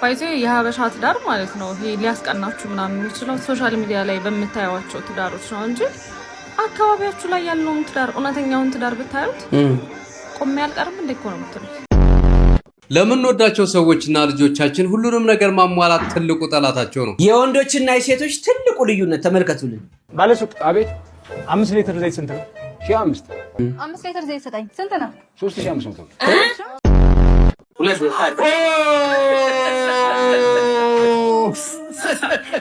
ባይዘ የሀበሻ ትዳር ማለት ነው ይሄ ሊያስቀናችሁ ምናምን የሚችለው ሶሻል ሚዲያ ላይ በምታዩዋቸው ትዳሮች ነው እንጂ አካባቢያችሁ ላይ ያለውን ትዳር እውነተኛውን ትዳር ብታዩት ቆም ያልቀርም እንደኮ ነው የምትሉት። ለምን ወዳቸው ሰዎችና ልጆቻችን ሁሉንም ነገር ማሟላት ትልቁ ጠላታቸው ነው። የወንዶችና የሴቶች ትልቁ ልዩነት ተመልከቱልን። ባለሱቅ አቤት 5 ሊትር ዘይት ስንት ነው? 1500 5 ሊትር ዘይት ሰጠኝ። ስንት ነው? 3500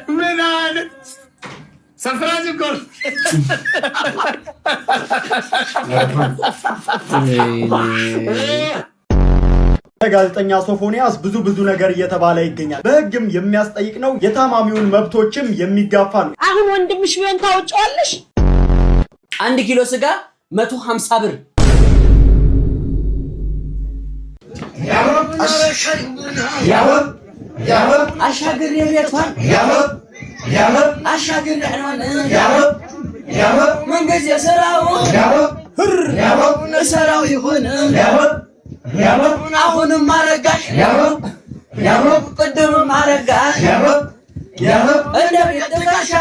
ምን አይነት ሰፍራጅ ጎል ጋዜጠኛ ሶፎንያስ ብዙ ነገር እየተባለ ይገኛል። በህግም የሚያስጠይቅ ነው። የታማሚውን መብቶችም የሚጋፋ ነው። አሁን ወንድምሽ ቢሆን ታውጫለሽ። 1 ኪሎ ስጋ 150 ብር። አሻግር የቤቷን አሻግር መንገድ የሰራው ሰራው ይሁን አሁንም ማረጋሽ ቅድም ማረጋሽ እንደ ቤትጋሻ።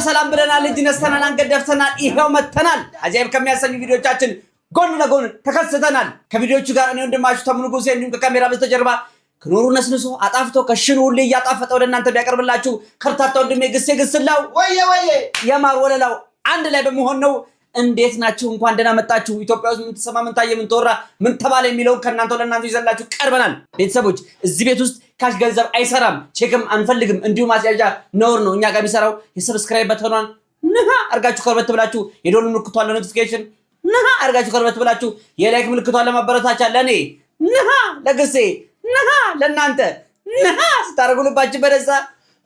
ሰላም ብለናል። ልጅ ነስተናል፣ አንገት ደፍተናል፣ ይሄው መተናል። አጃይብ ከሚያሰኙ ቪዲዮቻችን ጎን ለጎን ተከስተናል። ከቪዲዮቹ ጋር እኔ ወንድማችሁ ተምኑ ጉሴ እንዲሁም ከካሜራ በስተጀርባ ከኖሩ ነስንሶ አጣፍቶ ከሽኑ ሁሌ እያጣፈጠ ወደ እናንተ ቢያቀርብላችሁ ከርታታ ወንድሜ ግሴ ግስላው ወየ የማር ወለላው አንድ ላይ በመሆን ነው። እንዴት ናችሁ? እንኳን ደህና መጣችሁ። ኢትዮጵያ ውስጥ ምን ተሰማ፣ ምን ታየ፣ ምን ተወራ፣ ምን ተባለ የሚለው ከናንተ ለናንተ ይዘላችሁ ቀርበናል። ቤተሰቦች እዚህ ቤት ውስጥ ካሽ ገንዘብ አይሰራም፣ ቼክም አንፈልግም፣ እንዲሁም ማስያዣ ነውር ነው። እኛ ጋር የሚሰራው የሰብስክራይብ በተኗን ነሃ አርጋችሁ ከርበት ብላችሁ የዶል ምልክቷን ለኖቲፊኬሽን ነሃ አርጋችሁ ከርበት ብላችሁ የላይክ ምልክቷን ለማበረታቻ ለኔ ነሃ ለግሴ ነሃ ለናንተ ነሃ ስታረጉልባችሁ በደስታ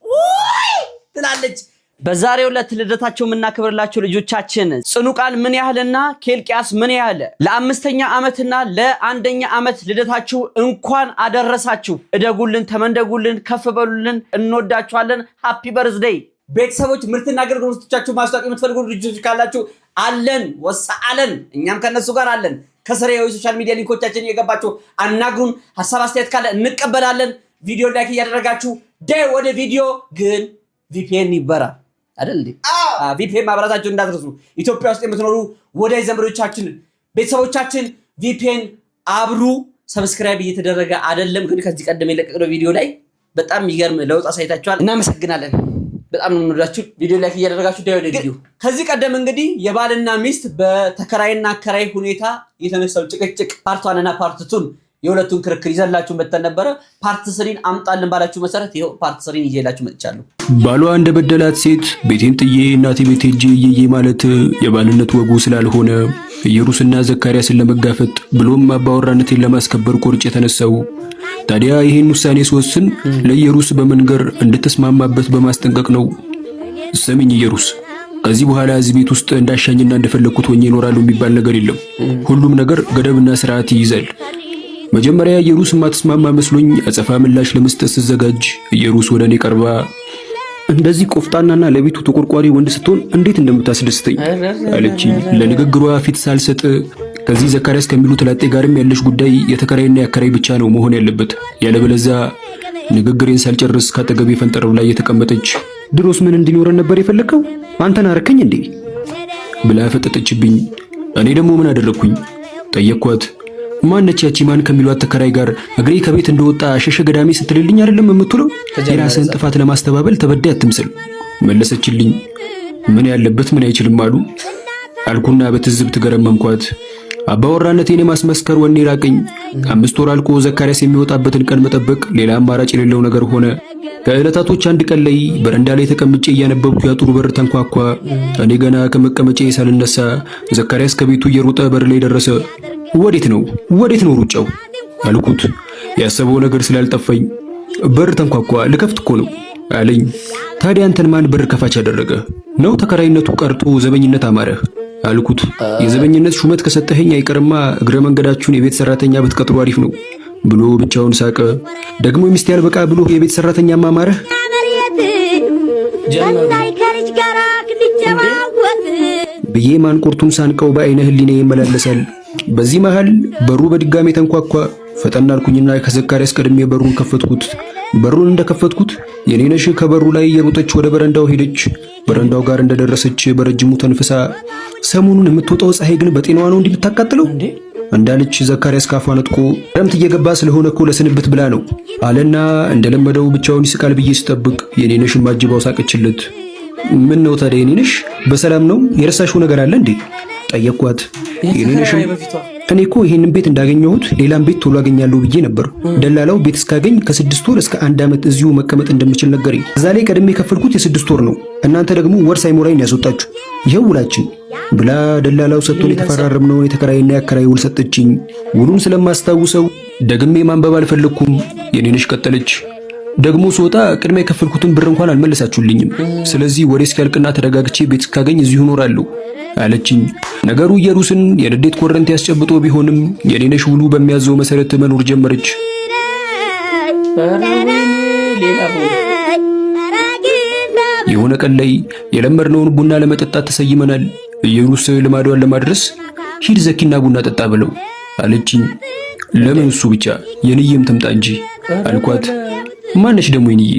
ወይ ትላለች። በዛሬው ዕለት ልደታቸው የምናከብርላቸው ልጆቻችን ጽኑ ቃል ምን ያህልና ኬልቂያስ ምን ያህል ለ5ኛ ዓመትና ለ1ኛ ዓመት ልደታችሁ እንኳን አደረሳችሁ። እደጉልን፣ ተመንደጉልን፣ ከፍ በሉልን። እንወዳችኋለን። ሃፒ በርዝዴይ። ቤተሰቦች ምርትና አገልግሎቶቻችሁ ማስታወቅ የምትፈልጉ ልጆች ካላችሁ አለን ወሰአለን፣ እኛም ከነሱ ጋር አለን። ከስራው ሶሻል ሚዲያ ሊንኮቻችን እየገባችሁ አናግሩን። ሐሳብ አስተያየት ካለ እንቀበላለን። ቪዲዮ ላይክ እያደረጋችሁ ዳይ ወደ ቪዲዮ ግን ቪፒኤን ይበራ አይደል? ቪፒኤን ማብራታችሁ እንዳትረሱ። ኢትዮጵያ ውስጥ የምትኖሩ ወዳጅ ዘመዶቻችን ቤተሰቦቻችን ቪፒኤን አብሩ። ሰብስክራይብ እየተደረገ አይደለም፣ ግን ከዚህ ቀደም የለቀቅነው ቪዲዮ ላይ በጣም የሚገርም ለውጥ አሳይታችኋል። እናመሰግናለን። በጣም ነው የምንወዳችሁ። ቪዲዮ ላይክ እያደረጋችሁ ዳይ ወደ ቪዲዮ። ከዚህ ቀደም እንግዲህ የባልና ሚስት በተከራይና አከራይ ሁኔታ የተነሳው ጭቅጭቅ ፓርት 1 እና ፓርት 2 የሁለቱን ክርክር ይዘላችሁ መተን ነበረ። ፓርት 3 አምጣልን ባላችሁ መሰረት ይሄው ፓርት 3 ይዤላችሁ መጥቻለሁ። ባሏ እንደበደላት ሴት ቤቴን ጥዬ እናቴ ቤት ሄጄ እየዬ ማለት የባልነት ወጉ ስላልሆነ ኢየሩስና ዘካርያስን ለመጋፈጥ ብሎም አባወራነቴን ለማስከበር ቆርጬ የተነሳው። ታዲያ ይሄን ውሳኔ ስወስን ለኢየሩስ በመንገር እንድትስማማበት በማስጠንቀቅ ነው። ስሚኝ ኢየሩስ፣ ከዚህ በኋላ እዚህ ቤት ውስጥ እንዳሻኝና እንደፈለኩት ሆኜ እኖራለሁ የሚባል ነገር የለም። ሁሉም ነገር ገደብና ስርዓት ይይዛል። መጀመሪያ ኢየሩስ ማትስማማ መስሎኝ አጸፋ ምላሽ ለመስጠት ስዘጋጅ ኢየሩስ ወደኔ ቀርባ እንደዚህ ቆፍጣናና ለቤቱ ተቆርቋሪ ወንድ ስትሆን እንዴት እንደምታስደስተኝ አለች። ለንግግሯ ፊት ሳልሰጥ ከዚህ ዘካርያስ ከሚሉት ላጤ ጋርም ያለሽ ጉዳይ የተከራይና ያከራይ ብቻ ነው መሆን ያለበት፣ ያለበለዚያ ንግግሬን ሳልጨርስ ካጠገቤ ፈንጠረው ላይ የተቀመጠች ድሮስ ምን እንዲኖረን ነበር የፈለከው? አንተን አረከኝ እንዴ ብላ ፈጠጠችብኝ። እኔ ደግሞ ምን አደረኩኝ? ጠየቅኳት። ማነች ያቺ ማን ከሚሏት ተከራይ ጋር እግሬ ከቤት እንደወጣ ሸሸ ገዳሜ ስትልልኝ አይደለም የምትለው? የራስህን ጥፋት ለማስተባበል ተበዳይ አትምሰል መለሰችልኝ። ምን ያለበት ምን አይችልም አሉ አልኩና በትዝብት ገረመምኳት። አባወራነቴን የማስመስከር ወኔ ራቀኝ። 5 ወር አልቆ ዘካርያስ የሚወጣበትን ቀን መጠበቅ ሌላ አማራጭ የሌለው ነገር ሆነ። ከዕለታቶች አንድ ቀን ላይ በረንዳ ላይ ተቀምጬ እያነበብኩ ያጥሩ በር ተንኳኳ። እኔ ገና ከመቀመጬ ሳልነሳ ዘካርያስ ከቤቱ እየሮጠ በር ላይ ደረሰ። ወዴት ነው ሩጫው አልኩት። ያሰበው ነገር ስላልጠፋኝ በር ተንኳኳ፣ ልከፍት እኮ ነው አለኝ። ታዲያ አንተን ማን በር ከፋች ያደረገ ነው? ተከራይነቱ ቀርቶ ዘበኝነት አማረህ አልኩት። የዘበኝነት ሹመት ከሰጠኸኝ አይቀርማ እግረ መንገዳችሁን የቤት ሰራተኛ ብትቀጥሩ አሪፍ ነው ብሎ ብቻውን ሳቀ። ደግሞ ሚስት ያልበቃ ብሎ የቤት ሰራተኛ ማማረህ ብዬ ማንቁርቱን ሳንቀው በአይነ ህሊኔ ይመላለሳል። በዚህ መሃል በሩ በድጋሚ ተንኳኳ። ፈጠን አልኩኝና ከዘካርያስ ቀድሜ በሩን ከፈትኩት። በሩን እንደከፈትኩት የኔነሽ ከበሩ ላይ የሮጠች ወደ በረንዳው ሄደች። በረንዳው ጋር እንደደረሰች በረጅሙ ተንፍሳ ሰሞኑን የምትወጣው ፀሐይ ግን በጤናዋ ነው እንዲምታቃጥለው እንዳለች ዘካርያስ ካፏ ነጥቆ ረምት እየገባ ስለሆነ እኮ ለስንብት ብላ ነው አለና እንደለመደው ብቻውን ይስቃል ብዬ ስጠብቅ የኔነሽ ማጅባው ሳቀችለት። ምን ነው ታዲያ የኔነሽ በሰላም ነው? የረሳሽው ነገር አለ እንዴ? ጠየቅኳት። የኔነሽ እኔ እኮ ይሄንን ቤት እንዳገኘሁት ሌላም ቤት ቶሎ አገኛለሁ ብዬ ነበር። ደላላው ቤት እስካገኝ ከ6 ወር እስከ 1 ዓመት እዚሁ መቀመጥ እንደምችል ነገረኝ። እዛ ላይ ቀድሜ የከፈልኩት የ6 ወር ነው። እናንተ ደግሞ ወር ሳይሞላኝ ያስወጣችሁ። ይሄው ውላችን ብላ ደላላው ሰጥቶን የተፈራረምነውን የተከራይና ያከራይ ውል ሰጠችኝ። ውሉን ስለማስታውሰው ደግሜ ማንበብ አልፈለኩም። የኔነሽ ቀጠለች። ደግሞ ስወጣ ቅድሜ የከፈልኩትን ብር እንኳን አልመለሳችሁልኝም። ስለዚህ ወሬ እስኪያልቅና ተረጋግቼ ቤት እስካገኝ እዚሁ እኖራለሁ አለችኝ። ነገሩ ኢየሩስን የንዴት ኮረንት ያስጨብጦ ቢሆንም የኔነሽ ውሉ በሚያዘው መሰረት መኖር ጀመረች። የሆነ ቀን ላይ የለመድነውን ቡና ለመጠጣት ተሰይመናል። ኢየሩስ ልማዷን ለማድረስ ሂድ ዘኪና ቡና ጠጣ ብለው አለችኝ። ለምን እሱ ብቻ የንዬም ትምጣ እንጂ አልኳት። ማነሽ ደግሞ የንዬ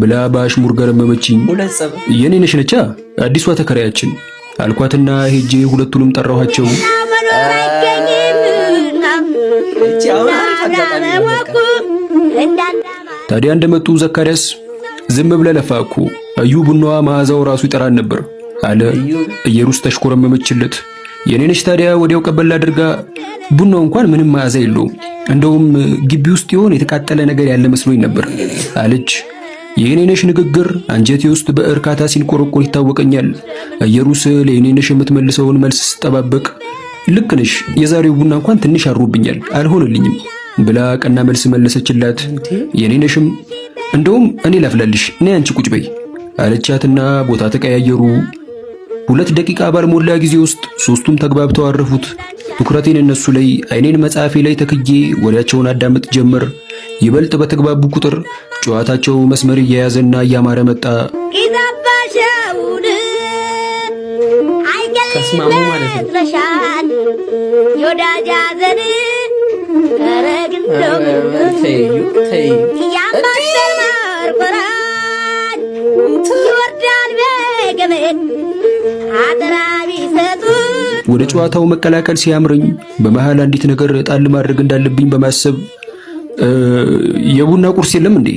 ብላ በአሽሙር ገረመመችኝ። የኔነሽ ነቻ አዲሷ ተከራያችን አልኳትና ሄጄ ሁለቱንም ጠራኋቸው። ታዲያ እንደመጡ ዘካርያስ ዝም ብለህ ለፋ እኮ እዩ ቡናዋ መዓዛው ራሱ ይጠራን ነበር አለ። ኢየሩስ ተሽኮረመመችለት። የኔነሽ ታዲያ ወዲያው ቀበል አድርጋ ቡናው እንኳን ምንም መዓዛ የለውም፣ እንደውም ግቢ ውስጥ ይሆን የተቃጠለ ነገር ያለ መስሎኝ ነበር አለች። የኔነሽ ንግግር አንጀቴ ውስጥ በእርካታ ሲንቆረቆር ይታወቀኛል። ኢየሩስ ለኔነሽ የምትመልሰውን መልስ ስጠባበቅ ልክ ነሽ፣ የዛሬው ቡና እንኳን ትንሽ አሮብኛል፣ አልሆነልኝም ብላ ቀና መልስ መለሰችላት። የኔነሽም እንደውም እኔ ላፍላልሽ እኔ አንቺ ቁጭ በይ አለቻትና ቦታ ተቀያየሩ። 2 ደቂቃ ባልሞላ ጊዜ ውስጥ ሶስቱም ተግባብተው አረፉት። ትኩረቴን እነሱ ላይ አይኔን መጽሐፌ ላይ ተክዬ ወዲያቸውን አዳምጥ ጀመር። ይበልጥ በተግባቡ ቁጥር ጨዋታቸው መስመር እየያዘና እያማረ መጣ። ተስማሙ ማለት ነው። ወደ ጨዋታው መቀላቀል ሲያምረኝ በመሃል አንዲት ነገር ጣል ማድረግ እንዳለብኝ በማሰብ የቡና ቁርስ የለም እንዴ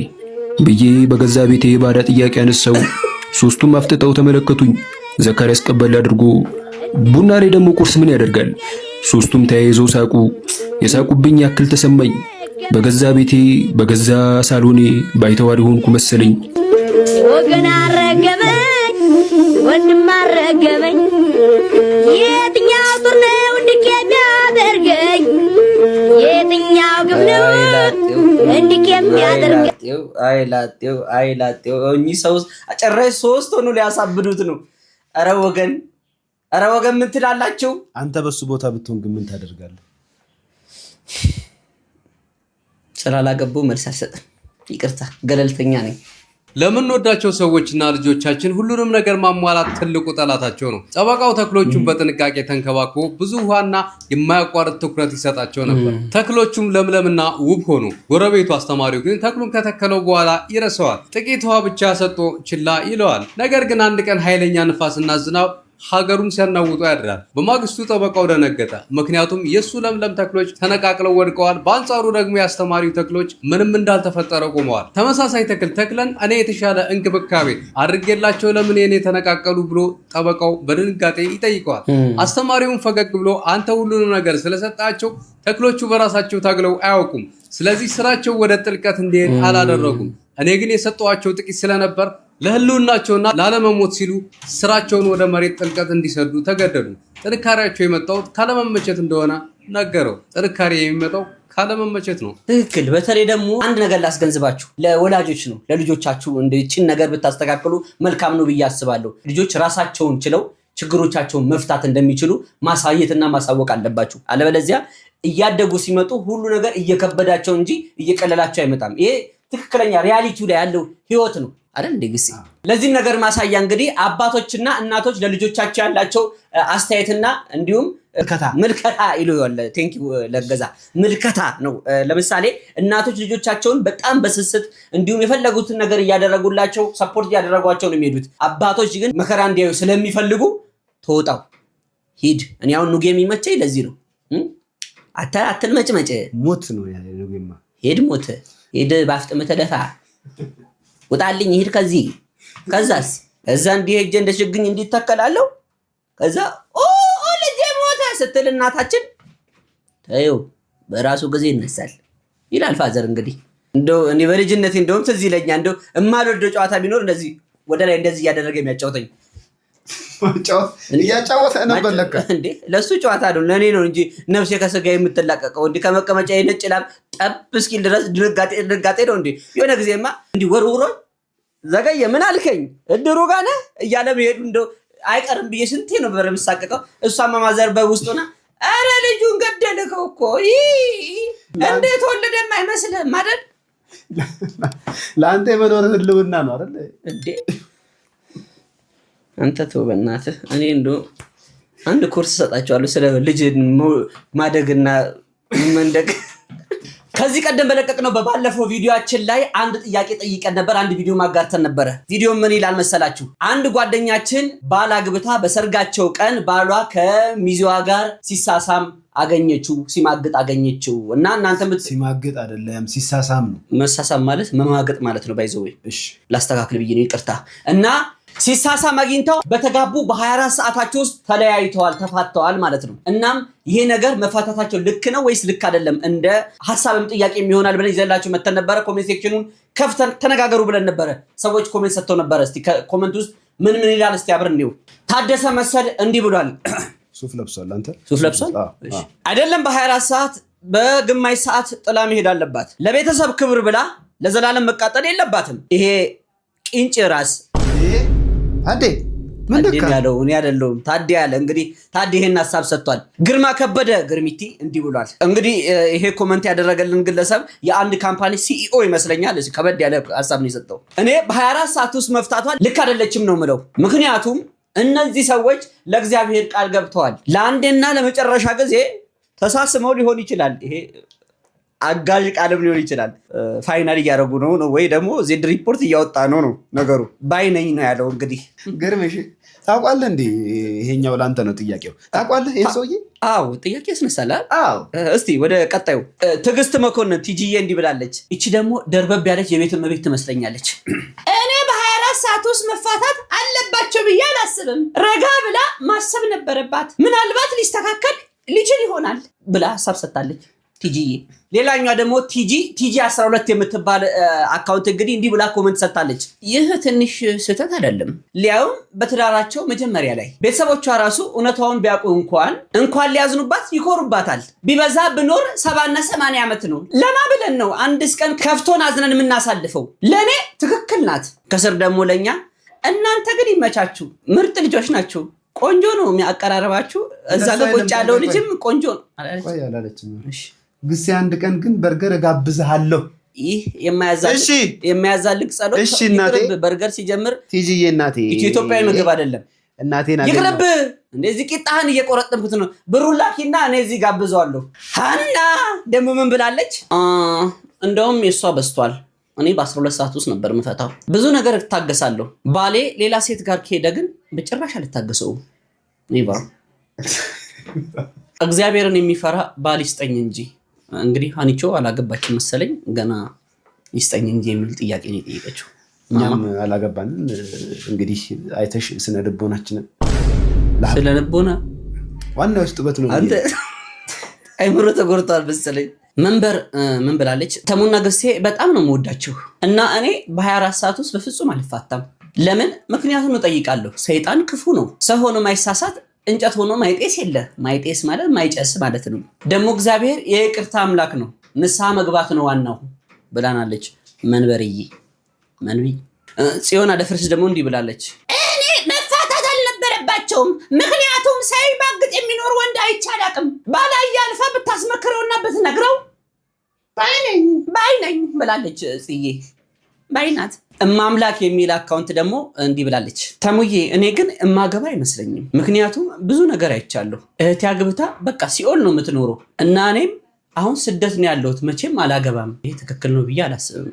ብዬ በገዛ ቤቴ ባዳ ጥያቄ አነሳው። ሶስቱም አፍጥጠው ተመለከቱኝ። ዘካርያስ ቀበል አድርጎ ቡና ላይ ደግሞ ቁርስ ምን ያደርጋል? ሶስቱም ተያይዘው ሳቁ። የሳቁብኝ ያክል ተሰማኝ። በገዛ ቤቴ በገዛ ሳሎኔ ባይተዋር ሆንኩ መሰለኝ። ወገን አረገመኝ ወንድም አረገመኝ የትኛው ጡር ነው እንዲህ የሚያደርገኝ የትኛው ግብ ነው እንዲህ የሚያደርገኝ አይ ላጤው እኚህ ሰው ጨራሽ 3 ሆኖ ሊያሳብዱት ነው። ኧረ ወገን ምን ትላላችሁ? አንተ በሱ ቦታ ብትሆን ግን ምን ታደርጋለህ? ስላላገባው መልስ አልሰጥም። ይቅርታ ገለልተኛ ነኝ። ለምንወዳቸው ሰዎችና ልጆቻችን ሁሉንም ነገር ማሟላት ትልቁ ጠላታቸው ነው። ጠበቃው ተክሎቹን በጥንቃቄ ተንከባክቦ ብዙ ውሃና የማያቋርጥ ትኩረት ይሰጣቸው ነበር። ተክሎቹም ለምለምና ውብ ሆኑ። ጎረቤቱ አስተማሪው ግን ተክሉን ከተከለው በኋላ ይረሳዋል። ጥቂት ውሃ ብቻ ሰጥቶ ችላ ይለዋል። ነገር ግን አንድ ቀን ኃይለኛ ንፋስና ዝናብ ሀገሩን ሲያናውጡ ያድራል። በማግስቱ ጠበቃው ደነገጠ። ምክንያቱም የሱ ለምለም ተክሎች ተነቃቅለው ወድቀዋል። በአንጻሩ ደግሞ የአስተማሪው ተክሎች ምንም እንዳልተፈጠረ ቆመዋል። ተመሳሳይ ተክል ተክለን እኔ የተሻለ እንክብካቤ አድርጌላቸው ለምን የኔ ተነቃቀሉ ብሎ ጠበቃው በድንጋጤ ይጠይቀዋል። አስተማሪውን ፈገግ ብሎ አንተ ሁሉንም ነገር ስለሰጣቸው ተክሎቹ በራሳቸው ታግለው አያውቁም። ስለዚህ ስራቸው ወደ ጥልቀት እንዲሄድ አላደረጉም። እኔ ግን የሰጠዋቸው ጥቂት ስለነበር ለህልውናቸውና ላለመሞት ሲሉ ስራቸውን ወደ መሬት ጥልቀት እንዲሰዱ ተገደዱ። ጥንካሬያቸው የመጣው ካለመመቸት እንደሆነ ነገረው። ጥንካሬ የሚመጣው ካለመመቸት ነው። ትክክል። በተለይ ደግሞ አንድ ነገር ላስገንዝባችሁ፣ ለወላጆች ነው። ለልጆቻችሁ እንደችን ነገር ብታስተካክሉ መልካም ነው ብዬ አስባለሁ። ልጆች ራሳቸውን ችለው ችግሮቻቸውን መፍታት እንደሚችሉ ማሳየትና ማሳወቅ አለባችሁ። አለበለዚያ እያደጉ ሲመጡ ሁሉ ነገር እየከበዳቸው እንጂ እየቀለላቸው አይመጣም። ይሄ ትክክለኛ ሪያሊቲው ላይ ያለው ህይወት ነው አይደል? እንደግስ ለዚህም ነገር ማሳያ እንግዲህ አባቶችና እናቶች ለልጆቻቸው ያላቸው አስተያየትና እንዲሁም ምልከታ ይሉዋል። ቴንክ ዩ ለገዛ ምልከታ ነው። ለምሳሌ እናቶች ልጆቻቸውን በጣም በስስት እንዲሁም የፈለጉትን ነገር እያደረጉላቸው ሰፖርት እያደረጓቸው ነው የሚሄዱት። አባቶች ግን መከራ እንዲያዩ ስለሚፈልጉ ተወጣው ሂድ። እኔ አሁን ኑጌ የሚመቸኝ ለዚህ ነው። አትልመጭመጭ ሞት ነው ኑጌማ። ሂድ ሞት ሂድ ባፍጥም ተደፋ ውጣልኝ ሂድ ከዚህ ከዛስ እዛ እንዲህ ሄጄ እንደ ችግኝ እንዲተከላለሁ ከዛ ልጄ ሞተ ስትል እናታችን ተይው በራሱ ጊዜ ይነሳል ይላል ፋዘር። እንግዲህ እንደው እኔ በልጅነቴ እንደውም ትዝ ይለኛል እንደው እማልወደው ጨዋታ ቢኖር እንደዚህ ወደ ላይ እንደዚህ እያደረገ የሚያጫውተኝ እያጫወተ ነበር ለካ። እንዴ ለሱ ጨዋታ ነው ለኔ ነው እንጂ ነፍሴ ከስጋ የምትላቀቀው እንዴ ከመቀመጫ የነጭ ላም ጠብ እስኪል ድረስ ድንጋጤ ነው እንዴ። የሆነ ጊዜማ እንዲህ ወርውሮ ዘገየ ምን አልከኝ እድሩ ጋር ነህ እያለ መሄዱ እንደው አይቀርም ብዬ ስንቴ ነው በረ የምሳቀቀው። እሷማ ማዘር በውስጡና አረ ልጁን ገደልከው እኮ እንዴት ወለደም አይመስልህም አይደል? ለአንተ የመኖር ህልውና ነው አይደል እንዴ? አንተ ተው በእናትህ። እኔ እንደው አንድ ኮርስ ሰጣቸዋለሁ ስለ ልጅ ማደግና መንደግ። ከዚህ ቀደም በለቀቅነው በባለፈው ቪዲዮአችን ላይ አንድ ጥያቄ ጠይቀን ነበር። አንድ ቪዲዮ ማጋርተን ነበረ። ቪዲዮ ምን ይላል መሰላችሁ? አንድ ጓደኛችን ባል አግብታ በሰርጋቸው ቀን ባሏ ከሚዜዋ ጋር ሲሳሳም አገኘችው፣ ሲማግጥ አገኘችው እና እናንተም ሲማግጥ አይደለም ሲሳሳም ነው። መሳሳም ማለት መማገጥ ማለት ነው። ባይዘው እሺ ላስተካክል ብዬ ነው ይቅርታ። እና ሲሳሳም አግኝተው በተጋቡ በ24 ሰዓታቸው ውስጥ ተለያይተዋል፣ ተፋተዋል ማለት ነው። እናም ይሄ ነገር መፋታታቸው ልክ ነው ወይስ ልክ አይደለም እንደ ሐሳብም ጥያቄ የሚሆናል ብለን ይዘላችሁ መተን ነበረ። ኮሜንት ሴክሽኑን ከፍተን ተነጋገሩ ብለን ነበረ። ሰዎች ኮሜንት ሰጥተው ነበረ። እስቲ ኮሜንት ውስጥ ምን ይላል እስቲ አብረን እንየው። ታደሰ መሰል እንዲህ ብሏል። ሱፍ ለብሷል። አንተ ሱፍ ለብሷል አይደለም? በ24 ሰዓት በግማሽ ሰዓት ጥላ መሄድ አለባት። ለቤተሰብ ክብር ብላ ለዘላለም መቃጠል የለባትም። ይሄ ቂንጭ ራስ ታዴ ምን ያለው እኔ አይደለሁም ታዴ ያለ። እንግዲህ ታዴ ይሄን ሐሳብ ሰጥቷል። ግርማ ከበደ ግርሚቲ እንዲህ ብሏል። እንግዲህ ይሄ ኮሜንት ያደረገልን ግለሰብ የአንድ ካምፓኒ ሲኢኦ ይመስለኛል። እዚህ ከበድ ያለ ሐሳብ ነው የሰጠው። እኔ በ24 ሰዓት ውስጥ መፍታቷን ልክ አይደለችም ነው የምለው። ምክንያቱም እነዚህ ሰዎች ለእግዚአብሔር ቃል ገብተዋል። ለአንዴና ለመጨረሻ ጊዜ ተሳስመው ሊሆን ይችላል። ይሄ አጋዥ ቃልም ሊሆን ይችላል። ፋይናል እያደረጉ ነው ወይ ደግሞ ዜድ ሪፖርት እያወጣ ነው ነገሩ ባይነኝ ነው ያለው። እንግዲህ ገርመሽ ታውቃለህ እንዴ? ይሄኛው ላንተ ነው ጥያቄው። ታውቃለህ ይሄ ሰውዬ? አዎ ጥያቄ ያስነሳላል። አዎ እስቲ ወደ ቀጣዩ። ትዕግስት መኮንን ቲጂዬ እንዲህ ብላለች። እቺ ደግሞ ደርበብ ያለች የቤት እመቤት ትመስለኛለች። እኔ በ24 ሰዓት ውስጥ መፋታት አለባቸው ብዬ አላስብም። ረጋ ብላ ማሰብ ነበረባት። ምናልባት ሊስተካከል ሊችል ይሆናል ብላ ሀሳብ ሰጥታለች ቲጂዬ። ሌላኛዋ ደግሞ ቲጂ 12 የምትባል አካውንት እንግዲህ እንዲህ ብላ ኮሜንት ሰጥታለች። ይህ ትንሽ ስህተት አይደለም? ሊያውም በትዳራቸው መጀመሪያ ላይ ቤተሰቦቿ ራሱ እውነታውን ቢያውቁ እንኳን ሊያዝኑባት ይኮሩባታል። ቢበዛ ብኖር 70 እና 80 ዓመት ነው። ለማ ብለን ነው አንድስ ቀን ከፍቶን አዝነን የምናሳልፈው? ለእኔ ትክክል ናት። ከስር ደግሞ ለኛ እናንተ ግን ይመቻችሁ፣ ምርጥ ልጆች ናቸው። ቆንጆ ነው የሚያቀራረባችሁ። እዛ ጋር ቁጭ ያለው ልጅም ቆንጆ ነው አላለችም። ግሴ አንድ ቀን ግን በርገር እጋብዝሃለሁ። ይህ የማያዛልቅ ጸሎት። እሺ እናቴ በርገር ሲጀምር ቲጂዬ እናቴ ኢትዮጵያዊ ምግብ አይደለም። እናቴን ይቅርብ። እንደዚህ ቂጣህን እየቆረጥንኩት ነው። ብሩን ላኪና እኔ እዚህ ጋብዘዋለሁ። ሀና ደግሞ ምን ብላለች? እንደውም የእሷ በስቷል። እኔ በ12 ሰዓት ውስጥ ነበር ምፈታው። ብዙ ነገር እታገሳለሁ። ባሌ ሌላ ሴት ጋር ከሄደ ግን በጭራሽ አልታገሰው። እግዚአብሔርን የሚፈራ ባል ይስጠኝ እንጂ። እንግዲህ ሀኒቾ አላገባችም መሰለኝ፣ ገና ይስጠኝ እንጂ የሚል ጥያቄ ነው የጠየቀችው። እኛም አላገባንም። እንግዲህ አይተሽ ስነ ልቦናችንን ስለ ልቦና ዋናው ውስጥበት ነው። አንተ አይምሮ ተጎርቷል መሰለኝ። መንበር ምን ብላለች? ተሙና ግሴ በጣም ነው የምወዳችሁ እና እኔ በ24 ሰዓት ውስጥ በፍጹም አልፋታም። ለምን? ምክንያቱም እጠይቃለሁ። ሰይጣን ክፉ ነው። ሰው ሆኖ ማይሳሳት እንጨት ሆኖ ማይጤስ የለ። ማይጤስ ማለት ማይጨስ ማለት ነው። ደግሞ እግዚአብሔር የይቅርታ አምላክ ነው። ንስሐ መግባት ነው ዋናው ብላናለች መንበርዬ። መንቢ ጽዮን አደፍርስ ደግሞ እንዲህ ብላለች። እኔ መፋታት አልነበረባቸውም። ምክንያቱም ሳይማግጥ የሚኖር ወንድ አይቻላቅም። ባላየ አልፋ ብታስመክረውና ብትነግረው ባይነኝ ብላለች ጽዬ። ባይናት። እማምላክ የሚል አካውንት ደግሞ እንዲህ ብላለች። ተሙዬ እኔ ግን እማገባ አይመስለኝም። ምክንያቱም ብዙ ነገር አይቻለሁ። እህቴ አግብታ በቃ ሲኦል ነው የምትኖረው እና እኔም አሁን ስደት ነው ያለሁት። መቼም አላገባም። ይሄ ትክክል ነው ብዬ አላስብም።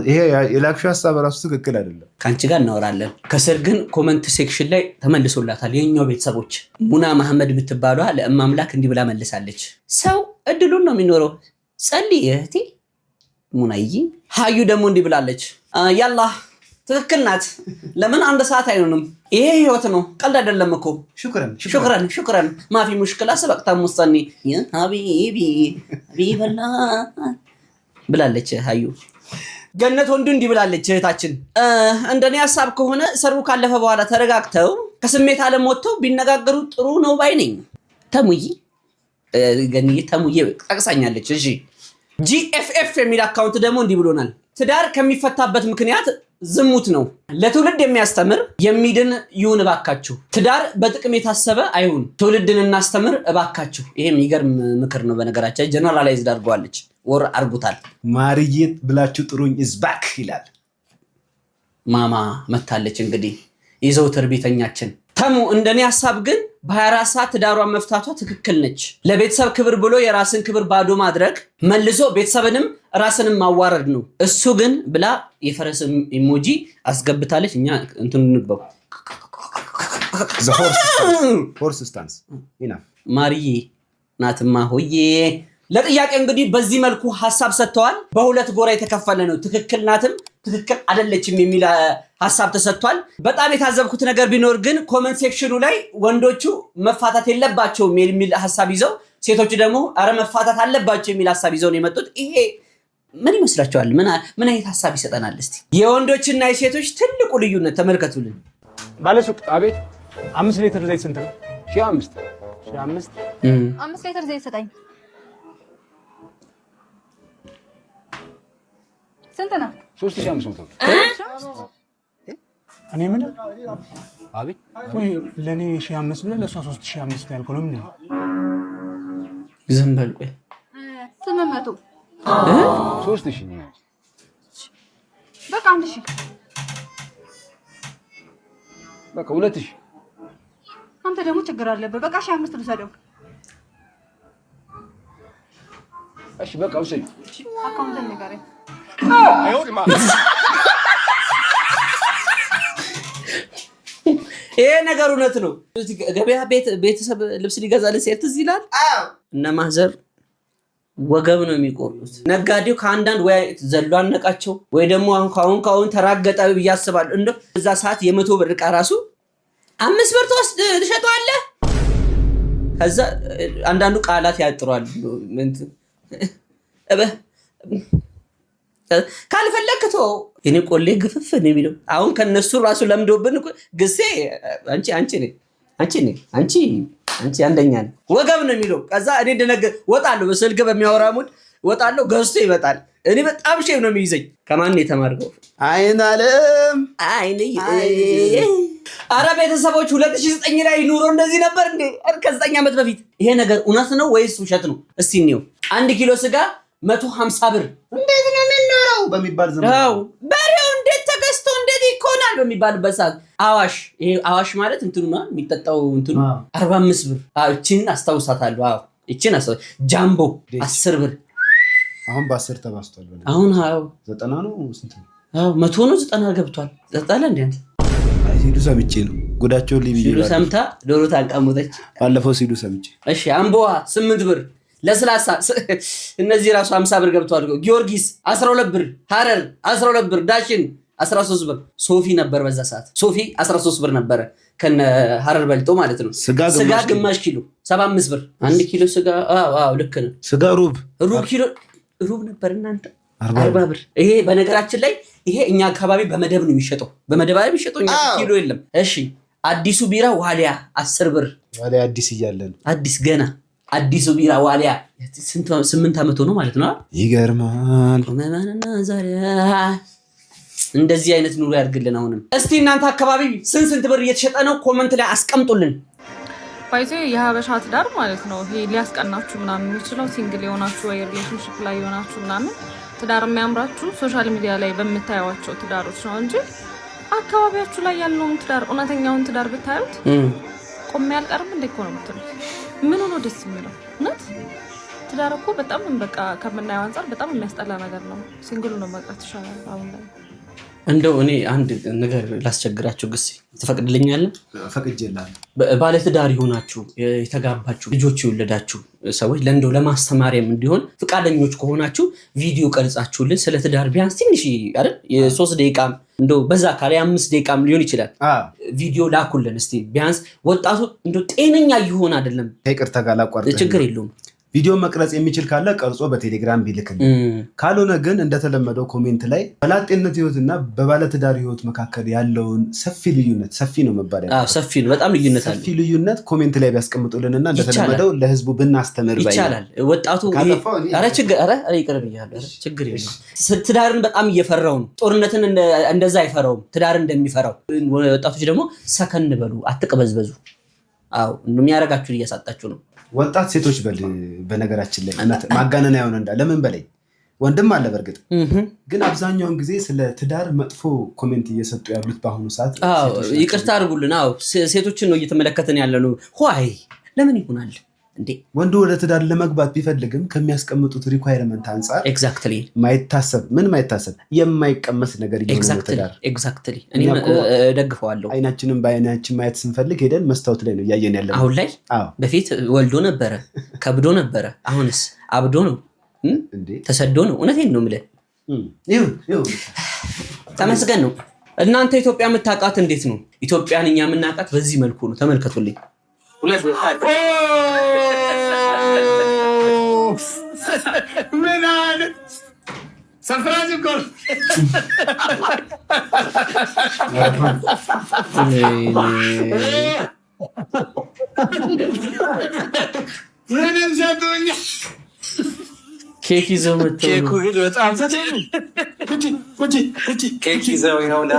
ይሄ የላክሽው ሀሳብ ራሱ ትክክል አይደለም። ከአንቺ ጋር እናወራለን። ከስር ግን ኮመንት ሴክሽን ላይ ተመልሶላታል። የኛው ቤተሰቦች ሙና መሐመድ የምትባሏ ለእማምላክ እንዲህ ብላ መልሳለች። ሰው እድሉን ነው የሚኖረው። ጸልይ እህቴ ሙናዬ። ሀዩ ደግሞ እንዲህ ብላለች። ያላ ትክክል ናት። ለምን አንድ ሰዓት አይሆንም? ይሄ ህይወት ነው፣ ቀልድ አይደለም እኮ። ሹክረን ማፊ ሙሽክላ ሰበቅታ ሙስጠኒ ሀቢቢ ሀቢበላ ብላለች ሀዩ። ገነት ወንዱ እንዲህ ብላለች እህታችን። እንደኔ ሀሳብ ከሆነ ሰርጉ ካለፈ በኋላ ተረጋግተው ከስሜት ዓለም ወጥተው ቢነጋገሩ ጥሩ ነው ባይ ነኝ። ተሙዬ ገንዬ ተሙዬ ጠቅሳኛለች። እሺ ጂኤፍኤፍ የሚል አካውንት ደግሞ እንዲህ ብሎናል። ትዳር ከሚፈታበት ምክንያት ዝሙት ነው። ለትውልድ የሚያስተምር የሚድን ይሁን እባካችሁ። ትዳር በጥቅም የታሰበ አይሁን። ትውልድን እናስተምር እባካችሁ። ይሄ የሚገርም ምክር ነው። በነገራችን ጀነራላይዝድ አድርገዋለች ወር አርጉታል። ማርዬ ብላችሁ ጥሩኝ ኢዝ ባክ ይላል። ማማ መታለች እንግዲህ የዘውትር ቤተኛችን። ተሙ እንደኔ ሀሳብ ግን በ24 ሰዓት ትዳሯን መፍታቷ ትክክል ነች። ለቤተሰብ ክብር ብሎ የራስን ክብር ባዶ ማድረግ መልሶ ቤተሰብንም ራስንም ማዋረድ ነው። እሱ ግን ብላ የፈረስ ኢሞጂ አስገብታለች። እኛ እንትን እንግባው ሆርስ ስታንስ ማርዬ ናትማ ሆዬ። ለጥያቄ እንግዲህ በዚህ መልኩ ሀሳብ ሰጥተዋል። በሁለት ጎራ የተከፈለ ነው። ትክክል ናትም ትክክል አይደለችም የሚል ሀሳብ ተሰጥቷል። በጣም የታዘብኩት ነገር ቢኖር ግን ኮመንት ሴክሽኑ ላይ ወንዶቹ መፋታት የለባቸውም የሚል ሀሳብ ይዘው፣ ሴቶቹ ደግሞ አረ መፋታት አለባቸው የሚል ሀሳብ ይዘው ነው የመጡት። ይሄ ምን ይመስላችኋል? ምን አይነት ሀሳብ ይሰጠናል? እስቲ የወንዶችና የሴቶች ትልቁ ልዩነት ተመልከቱልን። ባለሱቅ አቤት። 5 ሊትር ዘይት ስንት ነው? 5 ሊትር ዘይት ስጠኝ። ስንት ነው? 3500። እኔ ምን አቤት ወይ ለኔ 1500 ብለህ ለሷ 3500 ያልከው ነው? ምን ዝም በል ቆይ። 800 3000 በቃ 1000 በቃ 2000። አንተ ደግሞ ችግር አለበት። በቃ 1500 ልሰደው። እሺ በቃ ውሰጂ። አካውንት ንገረኝ። ይሄ ነገር እውነት ነው። ገበያ ቤተሰብ ልብስ ሊገዛልን ሲሄድ ትዝ ይላል። እነ ማዘር ወገብ ነው የሚቆርጡት። ነጋዴው ከአንዳንድ ወይ ዘሎ አነቃቸው ወይ ደግሞ አሁን ተራገጠ ብዬ አስባለሁ። እንደው እዛ ሰዓት የ100 ብር ዕቃ ራሱ 5 ብር ተወስድ ትሸጠዋለህ። ከዛ አንዳንዱ ቃላት ያጥሯል። ካልፈለክቶ እኔ ቆሌ ግፍፍ ነው የሚለው። አሁን ከነሱ ራሱ ለምዶብን ግሴ አንቺ አንደኛ ነው ወገብ ነው የሚለው። ከዛ እኔ እንደነገ ወጣለሁ በስልክ በሚያወራ ሙድ ወጣለሁ። ገዝቶ ይመጣል። እኔ በጣም ሼም ነው የሚይዘኝ። ከማን የተማርከው? አይን አለም አይን አረ ቤተሰቦች 2009 ላይ ኑሮ እንደዚህ ነበር እንዴ? ከ9 ዓመት በፊት ይሄ ነገር እውነት ነው ወይስ ውሸት ነው? እስቲ እንየው። 1 ኪሎ ስጋ 150 ብር እንዴት ነው የምንኖረው በሚባል ዘመን በሬው እንዴት ተገዝቶ እንዴት ይኮናል በሚባልበት ሰዓት ይሄ አዋሽ ማለት እንትኑ ነው የሚጠጣው እንትኑ 45 ብር። እቺን አስታውሳታለሁ። እቺን ጃምቦ 10 ብር። አሁን በ10 ተባስቷል። አሁን 90 ነው ስንት ነው? 100 ነው 90 ገብቷል። ዘጣለ እንዴ አንተ? ሲሉ ሰምቼ ነው ጉዳቸውን ሊብይ ሲሉ ሰምታ ዶሮ ታንቀሙተች። ባለፈው ሲሉ ሰምቼ። እሺ አምቦዋ 8 ብር ለስላሳ እነዚህ ራሱ 50 ብር ገብቷል። ጊዮርጊስ 12 ብር፣ ሐረር 12 ብር፣ ዳሽን 13 ብር። ሶፊ ነበር በዛ ሰዓት ሶፊ 13 ብር ነበረ ከነ ሐረር በልጦ ማለት ነው። ስጋ ግማሽ ኪሎ 75 ብር። 1 ኪሎ ስጋ ልክ ነው። ስጋ ሩብ ኪሎ ሩብ ነበር እናንተ 40 ብር። ይሄ በነገራችን ላይ ይሄ እኛ አካባቢ በመደብ ነው የሚሸጠው። በመደብ ላይ የሚሸጠው እኛ ኪሎ የለም። እሺ አዲሱ ቢራ ዋሊያ 10 ብር። ዋሊያ አዲስ እያለ ነው። አዲስ ገና አዲሱ ቢራ ዋሊያ 8 ዓመት ሆኖ ማለት ነው። ይገርማል። እንደዚህ አይነት ኑሮ ያድርግልን። አሁንም እስቲ እናንተ አካባቢ ስንት ብር እየተሸጠ ነው? ኮመንት ላይ አስቀምጡልን። ባይዜ የሀበሻ ትዳር ማለት ነው ይሄ ሊያስቀናችሁ ምናምን የሚችለው ሲንግል የሆናችሁ ወይ ሪሌሽንሺፕ ላይ የሆናችሁ ምናምን ትዳር የሚያምራችሁ ሶሻል ሚዲያ ላይ በምታዩዋቸው ትዳሮች ነው እንጂ አካባቢያችሁ ላይ ያለውን ትዳር እውነተኛውን ትዳር ብታዩት ቆሜ አልቀርም እንደ እኮ ነው የምትሉት። ምን ሆኖ ደስ የሚለው እውነት ትዳር እኮ በጣም በቃ ከምናየው አንፃር በጣም የሚያስጠላ ነገር ነው። ሲንግሉ ነው መቅረት ይሻላል አሁን ላይ። እንደው እኔ አንድ ነገር ላስቸግራችሁ ግስ ትፈቅድልኛለህ? ፈቅጄልሃለሁ። ባለ ትዳር ይሆናችሁ የተጋባችሁ ልጆች የወለዳችሁ ሰዎች ለእንደው ለማስተማሪያም እንዲሆን ፍቃደኞች ከሆናችሁ ቪዲዮ ቀርጻችሁልን ስለ ትዳር ቢያንስ ትንሽ አይደል የ3 ደቂቃም እንደው በዛ ካለ 5 ደቂቃም ሊሆን ይችላል ቪዲዮ ላኩልን እስቲ። ቢያንስ ወጣቱ እንደው ጤነኛ ይሆን አይደለም ከይቅርታ ጋር ላቋርጥ ችግር የለውም ቪዲዮ መቅረጽ የሚችል ካለ ቀርጾ በቴሌግራም ቢልክን፣ ካልሆነ ግን እንደተለመደው ኮሜንት ላይ በላጤነት ህይወትና በባለትዳር ህይወት መካከል ያለውን ሰፊ ልዩነት ሰፊ ነው መባል ያለው ሰፊ ነው በጣም ልዩነት አለ። ሰፊ ልዩነት ኮሜንት ላይ ቢያስቀምጡልንና እንደተለመደው ለህዝቡ ብናስተምር ባይ ይቻላል። ወጣቱ አረ ችግር አረ ይቅርብ ይያለሁ ችግር የለም። ትዳርን በጣም እየፈራው ነው። ጦርነትን እንደዛ አይፈራውም ትዳርን እንደሚፈራው። ወጣቶች ደግሞ ሰከን በሉ አትቀበዝበዙ። አዎ እንደሚያረጋችሁ እያሳጣችሁ ነው። ወጣት ሴቶች በነገራችን ላይ ማጋነና ያውን እንዳ ለምን በላይ ወንድም አለ በርግጥ ግን አብዛኛውን ጊዜ ስለ ትዳር መጥፎ ኮሜንት እየሰጡ ያሉት በአሁኑ ሰዓት ይቅርታ አድርጉልን። አዎ ሴቶችን ነው እየተመለከተን ያለነው። ሆይ ለምን ይሆናል እንዴ? ወንዱ ወደ ትዳር ለመግባት ቢፈልግም ከሚያስቀምጡት ሪኳየርመንት አንፃር ኤግዛክትሊ ማይታሰብ የማይቀመስ ነገር ይሆናል ትዳር። ኤግዛክትሊ እኔ ደግፈዋለሁ። አይናችንን በአይናችን ማየት ስንፈልግ ሄደን መስታወት ላይ ነው እያየን ያለነው። አሁን ላይ በፊት ወልዶ ነበረ ከብዶ ነበረ፣ አሁንስ አብዶ ነው ተሰዶ ነው። እውነቴን ነው የምልህ። ተመስገን ነው። እናንተ ኢትዮጵያ የምታውቃት እንዴት ነው? ኢትዮጵያን እኛ የምናውቃት በዚህ መልኩ ነው። ተመልከቱልኝ። ምን አይነት ሰርፕራይዝ እኮ ነው። ምንም ሰጡኝ። ኬክ ይዘው መጥተው ኬኩ ግን በጣም ኬክ ይዘው ይኸውና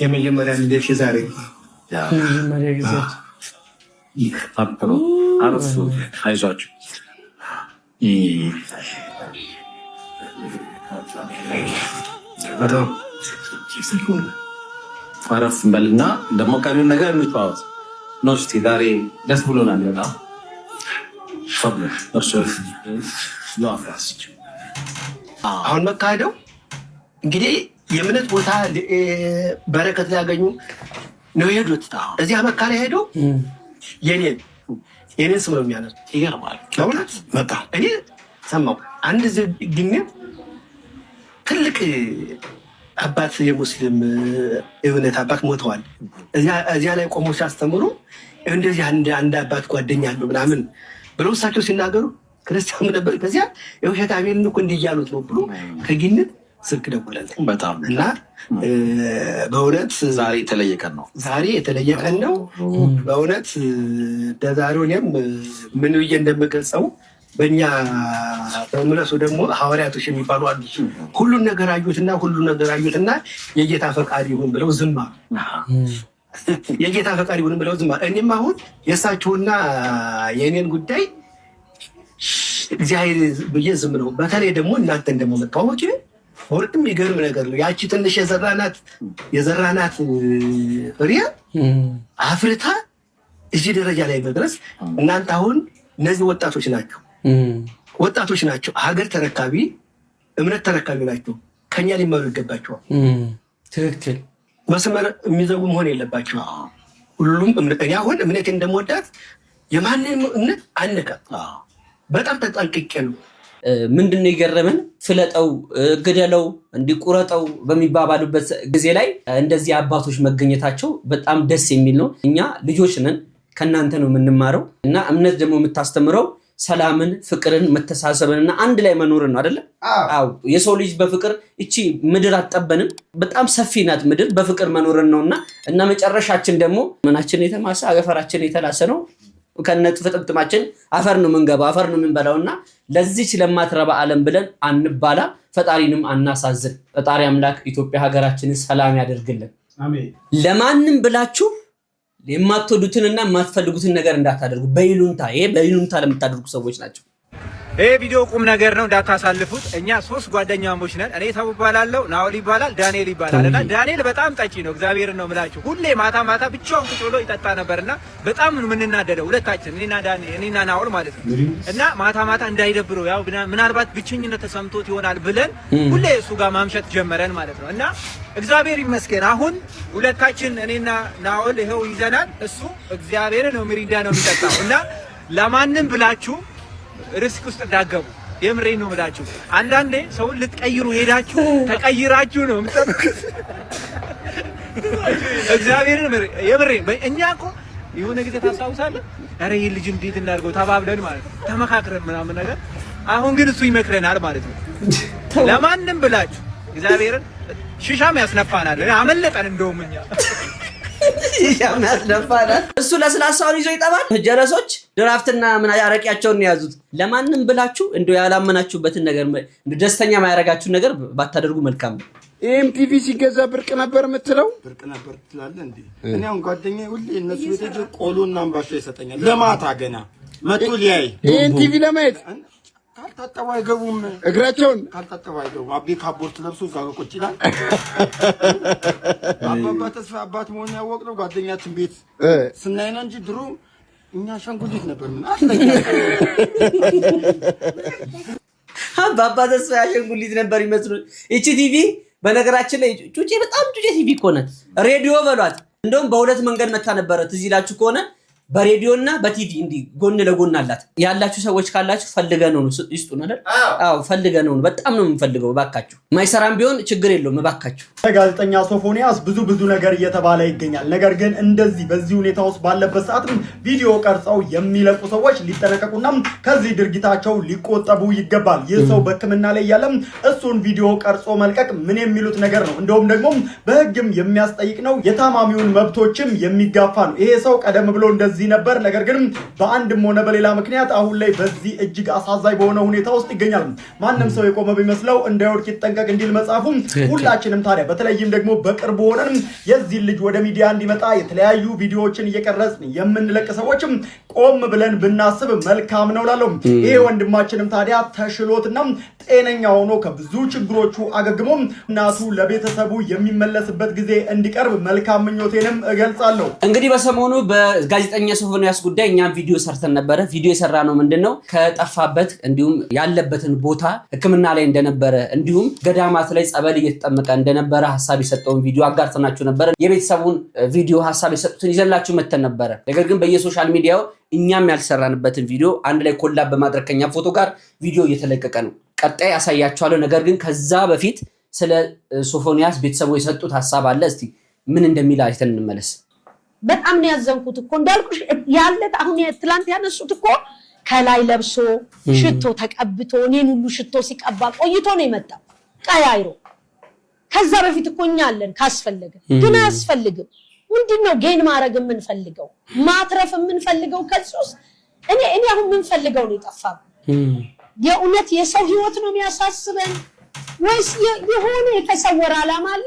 የመጀመሪያ ልደሽ ዛሬ አረሱ አይዟችሁ አረፍ በልና ደግሞ ቀሪውን ነገር እንተዋወት ነው። እስኪ ዛሬ ደስ ብሎናል በጣም አሁን መካሄደው እንግዲህ የእምነት ቦታ በረከት ሊያገኙ ነው የሄዱት። እዚያ መካ ላይ ሄደው የኔን ስም ነው የሚያነሱት። ይገርማል በእውነት መጣ። እኔ ሰማሁ አንድ ግኝ ትልቅ አባት የሙስሊም እምነት አባት ሞተዋል። እዚያ ላይ ቆሞ ሲያስተምሩ እንደዚህ አንድ አባት ጓደኛ አለው ምናምን ብለው እሳቸው ሲናገሩ ክርስቲያን ነበር። ከዚያ የውሸት አቤልን እኮ እንዲህ እያሉት ነው ብሎ ከግኝት ስልክ ደወለልኝ። በጣም እና በእውነት ዛሬ የተለየ ቀን ነው። ዛሬ የተለየ ቀን ነው በእውነት። በዛሬው እኔም ምን ብዬ እንደምገልጸው በእኛ በእምነቱ ደግሞ ሐዋርያቶች የሚባሉ አሉ። ሁሉን ነገር አዩትና የጌታ ፈቃድ ይሁን ብለው ዝም አሉ። የጌታ ፈቃድ ይሁን ብለው ዝም አሉ። እኔም አሁን የእሳቸውና የእኔን ጉዳይ እግዚአብሔር ብዬ ዝም ነው። በተለይ ደግሞ እናንተ እንደመጣወቂ ወርቅም የሚገርም ነገር ነው። ያቺ ትንሽ የዘራናት ፍሬ አፍርታ እዚህ ደረጃ ላይ መድረስ እናንተ አሁን እነዚህ ወጣቶች ናቸው። ሀገር ተረካቢ፣ እምነት ተረካቢ ናቸው። ከኛ ሊማሩ ይገባቸዋል። ትክክል። መስመር የሚዘጉ መሆን የለባቸው። ሁሉም እምነት እኔ አሁን እምነት እንደምወዳት የማንንም እምነት አልነካም። በጣም ተጠንቅቄ ነው። ምንድነው የገረመን? ፍለጠው፣ ግደለው፣ እንዲቁረጠው በሚባባሉበት ጊዜ ላይ እንደዚህ አባቶች መገኘታቸው በጣም ደስ የሚል ነው። እኛ ልጆች ነን፣ ከእናንተ ነው የምንማረው እና እምነት ደግሞ የምታስተምረው ሰላምን፣ ፍቅርን፣ መተሳሰብንና አንድ ላይ መኖርን ነው አይደለ? አዎ የሰው ልጅ በፍቅር እቺ ምድር አትጠበንም። በጣም ሰፊ ናት ምድር። በፍቅር መኖርን ነውና እና መጨረሻችን ደግሞ ምናችን የተማሰ አገፈራችን የተላሰ ነው። ከነጥ ፍጥጥማችን አፈር ነው የምንገባው፣ አፈር ነው የምንበላውና ለዚህ ለማትረባ ዓለም ብለን አንባላ፣ ፈጣሪንም አናሳዝን። ፈጣሪ አምላክ ኢትዮጵያ ሀገራችንን ሰላም ያደርግልን። አሜን። ለማንም ብላችሁ የማትወዱትንና የማትፈልጉትን ነገር እንዳታደርጉ በይሉንታ። ይሄ በይሉንታ ለምታደርጉ ሰዎች ናቸው። ይሄ ቪዲዮ ቁም ነገር ነው፣ እንዳታሳልፉት። እኛ 3 ጓደኛሞች ነን። እኔ ተው እባላለሁ፣ ናኦል ይባላል፣ ዳንኤል ይባላል። እና ዳንኤል በጣም ጠጪ ነው፣ እግዚአብሔርን ነው የምላችሁ። ሁሌ ማታ ማታ ብቻውን ቁጭ ብሎ ይጠጣ ነበርና በጣም ነው የምንናደደው ሁለታችን፣ እኔና ናኦል ማለት ነው። እና ማታ ማታ እንዳይደብረው ያው ምናልባት ብቸኝነት ተሰምቶት ይሆናል ብለን ሁሌ እሱ ጋር ማምሸት ጀመረን ማለት ነው። እና እግዚአብሔር ይመስገን አሁን ሁለታችን እኔና ናኦል ይሄው ይዘናል። እሱ እግዚአብሔርን ነው ሚሪንዳ ነው የሚጠጣው። እና ለማንም ብላችሁ ሪስክ ውስጥ እንዳገቡ የምሬን ነው የምላችሁ። አንዳንዴ ሰውን ልትቀይሩ ሄዳችሁ ተቀይራችሁ ነው የምትጠብቁት። እግዚአብሔርን የምሬን እኛ እኮ የሆነ ጊዜ ታስታውሳለህ? ኧረ ይሄ ልጅ እንዴት እንዳድርገው ተባብለን ማለት ነው ተመካክረን ምናምን ነገር። አሁን ግን እሱ ይመክረናል ማለት ነው። ለማንም ብላችሁ እግዚአብሔርን ሽሻም ያስነፋናል። አመለጠን እንደውም እኛ ሽሻም ያስነፋናል። እሱ ለስላሳውን ይዞ ይጠባል። ጀለሶች ድራፍትና ምን አረቂያቸውን ያዙት። ለማንም ብላችሁ እንደው ያላመናችሁበትን ነገር ደስተኛ ማያረጋችሁን ነገር ባታደርጉ መልካም ነው። ኤምቲቪ ሲገዛ ብርቅ ነበር የምትለው? ብርቅ ነበር ትላለህ እንዴ? እኔ አሁን ጓደኛዬ ሁሌ እነሱ ቤት ሄጄ ቆሎና አምባሻ ይሰጠኛል። ለማታ ገና መጥቶ ሊያይ ኤምቲቪ ለማየት ካልታጠቡ አይገቡም። እግራቸውን ካልታጠቡ አይገቡም። አቤ ካቦርት ለብሶ እዛ ጋር ቁጭ ይላል። አባባ ተስፋ አባት መሆኑን ያወቅነው ጓደኛችን ቤት ስናይ ነው እንጂ ድሮ እኛ አሻንጉሊት ነበር። ምን አባባ ተስፋ አሻንጉሊት ነበር ይመስሉ። እቺ ቲቪ በነገራችን ላይ ጩጬ በጣም ጩጬ ቲቪ ኮነት ሬዲዮ በሏት። እንደውም በሁለት መንገድ መታ ነበረ ትዝ ይላችሁ ከሆነ በሬዲዮና በቲቪ እንዲ ጎን ለጎን አላት። ያላችሁ ሰዎች ካላችሁ ፈልገነው ነው ይስጡን አይደል? አዎ ፈልገነው ነው። በጣም ነው የምንፈልገው። ባካችሁ ማይሰራም ቢሆን ችግር የለውም ባካችሁ። ጋዜጠኛ ሶፎንያስ ብዙ ነገር እየተባለ ይገኛል። ነገር ግን እንደዚህ በዚህ ሁኔታ ውስጥ ባለበት ሰዓት ቪዲዮ ቀርጸው የሚለቁ ሰዎች ሊጠነቀቁና ከዚህ ድርጊታቸው ሊቆጠቡ ይገባል። ይህ ሰው በሕክምና ላይ ያለም እሱን ቪዲዮ ቀርጾ መልቀቅ ምን የሚሉት ነገር ነው? እንደውም ደግሞ በሕግም የሚያስጠይቅ ነው። የታማሚውን መብቶችም የሚጋፋ ነው። ይሄ ሰው ቀደም ብሎ እንደዚህ ነበር። ነገር ግን በአንድም ሆነ በሌላ ምክንያት አሁን ላይ በዚህ እጅግ አሳዛኝ በሆነ ሁኔታ ውስጥ ይገኛል። ማንም ሰው የቆመ ቢመስለው እንዳይወድቅ ይጠንቀቅ እንዲል መጽሐፉ። ሁላችንም ታዲያ በተለይም ደግሞ በቅርቡ ሆነን የዚህ ልጅ ወደ ሚዲያ እንዲመጣ የተለያዩ ቪዲዮዎችን እየቀረጽን የምንለቅ ሰዎችም ቆም ብለን ብናስብ መልካም ነው ላለው። ይሄ ወንድማችንም ታዲያ ተሽሎትና ጤነኛ ሆኖ ከብዙ ችግሮቹ አገግሞ እናቱ ለቤተሰቡ የሚመለስበት ጊዜ እንዲቀርብ መልካም ምኞቴንም እገልጻለሁ። እንግዲህ በሰሞኑ በጋዜጠኛ ሶፎንያስ ጉዳይ እኛ ቪዲዮ ሰርተን ነበረ። ቪዲዮ የሰራ ነው ምንድነው ከጠፋበት እንዲሁም ያለበትን ቦታ ሕክምና ላይ እንደነበረ እንዲሁም ገዳማት ላይ ጸበል እየተጠመቀ እንደነበረ ሐሳብ የሰጠውን ቪዲዮ አጋርተናችሁ ነበር። የቤተሰቡን ቪዲዮ ሐሳብ የሰጡትን ይዘላችሁ መተን ነበረ። ነገር ግን በየሶሻል ሚዲያው እኛም ያልሰራንበትን ቪዲዮ አንድ ላይ ኮላብ በማድረግ ከኛ ፎቶ ጋር ቪዲዮ እየተለቀቀ ነው። ቀጣይ ያሳያችኋለሁ። ነገር ግን ከዛ በፊት ስለ ሶፎንያስ ቤተሰቡ የሰጡት ሐሳብ አለ። እስቲ ምን እንደሚል አይተን እንመለስ። በጣም ነው ያዘንኩት እኮ እንዳልኩሽ ያለት አሁን ትላንት ያነሱት እኮ ከላይ ለብሶ ሽቶ ተቀብቶ እኔን ሁሉ ሽቶ ሲቀባ ቆይቶ ነው የመጣው ቀያይሮ። ከዛ በፊት እኮ እኛ አለን ካስፈለገ ግን አያስፈልግም። ምንድነው ጌን ማድረግ የምንፈልገው ማትረፍ የምንፈልገው ከሱስ እኔ አሁን የምንፈልገው ነው የጠፋው። የእውነት የሰው ህይወት ነው የሚያሳስበን ወይስ የሆነ የተሰወረ ዓላማ አለ?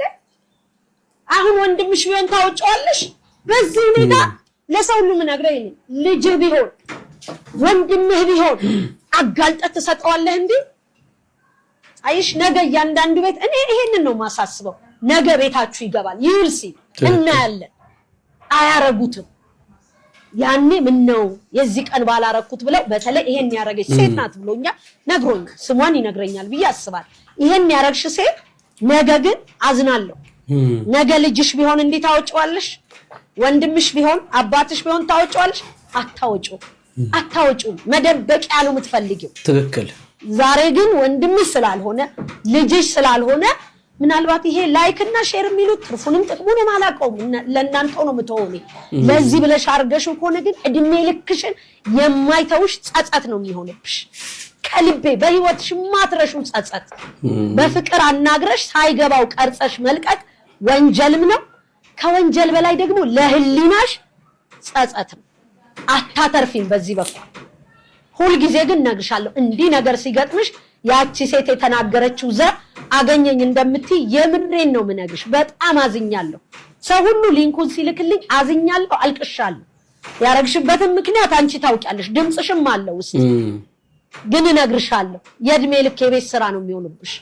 አሁን ወንድምሽ ቢሆን ታወጫዋለሽ በዚህ ሁኔታ ለሰው ሁሉ ምነግረኝ ልጅ ቢሆን ወንድምህ ቢሆን አጋልጠህ ተሰጠዋለህ እንዴ? አይሽ ነገ ያንዳንዱ ቤት እኔ ይሄንን ነው ማሳስበው። ነገ ቤታችሁ ይገባል ይልሲ እና ያለ አያረጉትም። ያኔ ምን ነው የዚህ ቀን ባላረኩት ብለው በተለይ ይሄን ያረገች ሴት ናት ብሎኛል ነግሮኛል። ስሟን ይነግረኛል ብዬ አስባለሁ። ይሄን ያረግሽ ሴት ነገ ግን አዝናለሁ። ነገ ልጅሽ ቢሆን እንዴት ታወጪዋለሽ? ወንድምሽ ቢሆን አባትሽ ቢሆን ታወጪዋለሽ? አታወጪው። መደበቂያ ነው የምትፈልጊው። ትክክል። ዛሬ ግን ወንድምሽ ስላልሆነ ልጅሽ ስላልሆነ ምናልባት ይሄ ላይክ እና ሼር የሚሉት ትርፉንም ጥቅሙንም አላውቀውም ለእናንተው ነው የምትሆነው ለዚህ ብለሽ አርገሽው ከሆነ ግን እድሜ ልክሽን የማይተውሽ ጸጸት ነው የሚሆንብሽ ከልቤ በህይወትሽ ማትረሹ ጸጸት በፍቅር አናግረሽ ሳይገባው ቀርጸሽ መልቀቅ ወንጀልም ነው ከወንጀል በላይ ደግሞ ለህሊናሽ ጸጸት ነው አታተርፊም በዚህ በኩል ሁሉ ጊዜ ግን ነግርሻለሁ እንዲህ ነገር ሲገጥምሽ ያቺ ሴት የተናገረችው አገኘኝ እንደምትይ የምሬን ነው ምነግርሽ በጣም አዝኛለሁ ሰው ሁሉ ሊንኩን ሲልክልኝ አዝኛለሁ አልቅሻለሁ ያረግሽበትን ምክንያት አንቺ ታውቂያለሽ ድምጽሽም አለው ውስጥ ግን ነግርሻለሁ የእድሜ ልክ የቤት ስራ ነው የሚሆንብሽ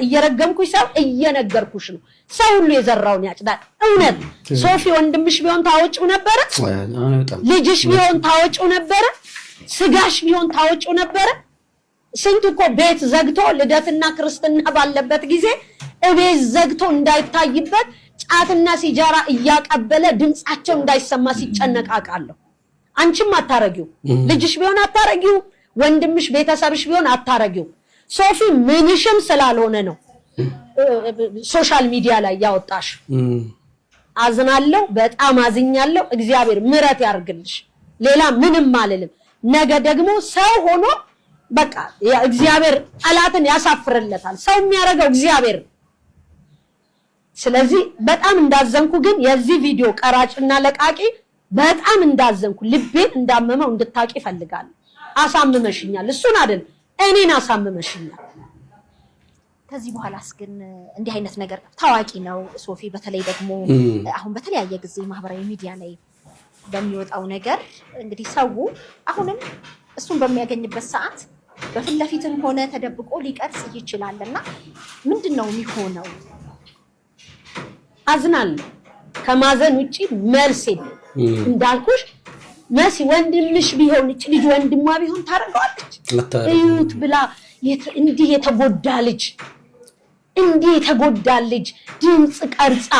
እየረገምኩሽ ሰው እየነገርኩሽ ነው ሰው ሁሉ የዘራውን ያጭዳል እውነት ሶፊ ወንድምሽ ቢሆን ታወጪው ነበር ልጅሽ ቢሆን ታወጪው ነበር ስጋሽ ቢሆን ታወጪው ነበር ስንት እኮ ቤት ዘግቶ ልደትና ክርስትና ባለበት ጊዜ እቤት ዘግቶ እንዳይታይበት ጫትና ሲጃራ እያቀበለ ድምጻቸው እንዳይሰማ ሲጨነቃቃለሁ አንቺም አታረጊው ልጅሽ ቢሆን አታረጊው ወንድምሽ ቤተሰብሽ ቢሆን አታረጊው ሶፊ ምንሽም ስላልሆነ ነው ሶሻል ሚዲያ ላይ ያወጣሽ አዝናለሁ በጣም አዝኛለሁ እግዚአብሔር ምሕረት ያርግልሽ ሌላ ምንም አልልም ነገ ደግሞ ሰው ሆኖ በቃ እግዚአብሔር ጠላትን ያሳፍርለታል ሰው የሚያረጋው እግዚአብሔር ስለዚህ በጣም እንዳዘንኩ ግን የዚህ ቪዲዮ ቀራጭና ለቃቂ በጣም እንዳዘንኩ ልቤን እንዳመመው እንድታቂ ፈልጋለሁ አሳምመሽኛል እሱን አይደል እኔን አሳምመሽኛል ከዚህ በኋላስ ግን እንዲህ አይነት ነገር ታዋቂ ነው ሶፊ በተለይ ደግሞ አሁን በተለያየ ጊዜ ማህበራዊ ሚዲያ ላይ በሚወጣው ነገር እንግዲህ ሰው አሁንም እሱን በሚያገኝበት ሰዓት በፊት ለፊትም ሆነ ተደብቆ ሊቀርጽ ይችላልና ምንድነው የሚሆነው አዝናለሁ ከማዘን ውጪ መልስ የለም እንዳልኩሽ መሲ ወንድምሽ ቢሆን እቺ ልጅ ወንድሟ ቢሆን ታረጋለች እዩት ብላ እንዲህ የተጎዳ ልጅ ድምጽ ቀርጻ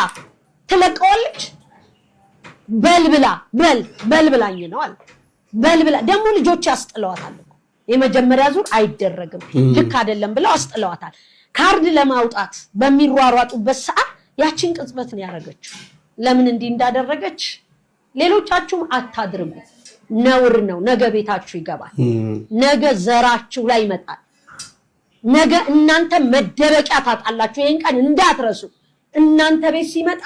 ትለቀዋለች በልብላኝ ነው አለ በልብላ ደግሞ ልጆች ያስጥለዋታል የመጀመሪያ ዙር አይደረግም ልክ አይደለም ብለው አስጥለዋታል ካርድ ለማውጣት በሚሯሯጡበት ሰዓት ያቺን ቅጽበት ነው ያረጋችው ለምን እንዲህ እንዳደረገች ሌሎቻችሁም አታድርጉ ነውር ነው ነገ ቤታችሁ ይገባል ነገ ዘራችሁ ላይ ይመጣል ነገ እናንተ መደበቂያ ታጣላችሁ ይሄን ቀን እንዳትረሱ እናንተ ቤት ሲመጣ